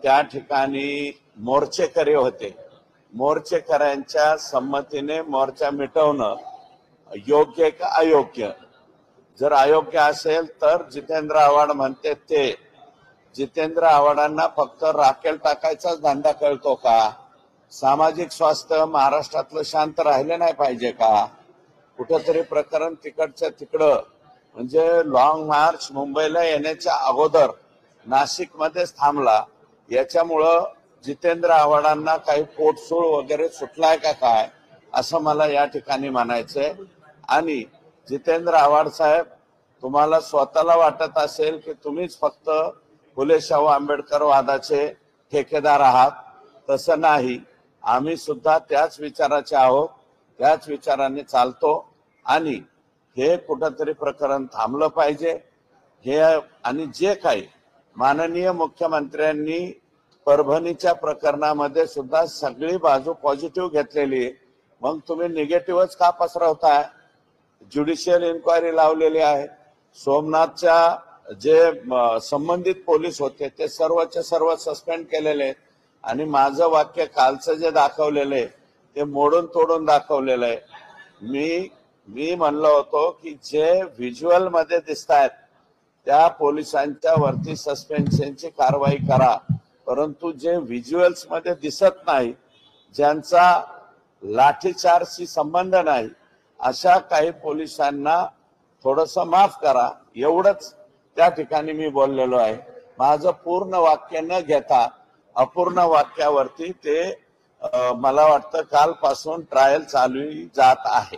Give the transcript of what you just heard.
त्या ठिकाणी मोर्चेकरी होते. मोर्चेकऱ्यांच्या संमतीने मोर्चा मिटवणं योग्य का अयोग्य? जर अयोग्य असेल तर जितेंद्र आव्हाड म्हणते ते जितेंद्र आव्हाडांना फक्त राखेल टाकायचाच धंदा कळतो का? सामाजिक स्वास्थ्य महाराष्ट्रातलं शांत राहिले नाही पाहिजे का? कुठंतरी प्रकरण तिकडच्या तिकडं म्हणजे लॉंग मार्च मुंबईला येण्याच्या अगोदर नाशिकमध्येच थांबला. याच्यामुळं जितेंद्र आव्हाडांना काही पोटसूळ वगैरे सुटलाय का काय असं मला या ठिकाणी म्हणायचंय. आणि जितेंद्र आव्हाड साहेब, तुम्हाला स्वतःला वाटत असेल की तुम्हीच फक्त फुले शाहू आंबेडकर वादाचे ठेकेदार आहात, तसं नाही. आम्ही सुद्धा त्याच विचाराचे आहोत, त्याच विचाराने चालतो आणि हे कुठंतरी प्रकरण थांबलं पाहिजे. हे आणि जे काही माननीय मुख्यमंत्र्यांनी परभणीच्या प्रकरणामध्ये सुद्धा सगळी बाजू पॉझिटिव्ह घेतलेली, मग तुम्ही निगेटिव्हच का पसरवताय? ज्युडिशियल इन्क्वायरी लावलेली आहे. सोमनाथच्या जे संबंधित पोलीस होते ते सर्वचे सर्व सस्पेंड केलेले आहेत आणि माझं वाक्य कालचं जे दाखवलेलं आहे ते मोडून तोडून दाखवलेलं आहे. मी म्हणलो होतो की जे व्हिज्युअल मध्ये दिसत आहेत त्या पोलिसांच्या वरती सस्पेन्शनची कारवाई करा, परंतु जे व्हिज्युअल्स मध्ये दिसत नाही, ज्यांचा लाठीचार्जशी संबंध नाही, अशा काही पोलिसांना थोडंसं माफ करा, एवढंच त्या ठिकाणी मी बोललेलो आहे. माझं पूर्ण वाक्य न घेता अपूर्ण वाक्यावरती ते मला वाटतं कालपासून ट्रायल चालू जात आहे.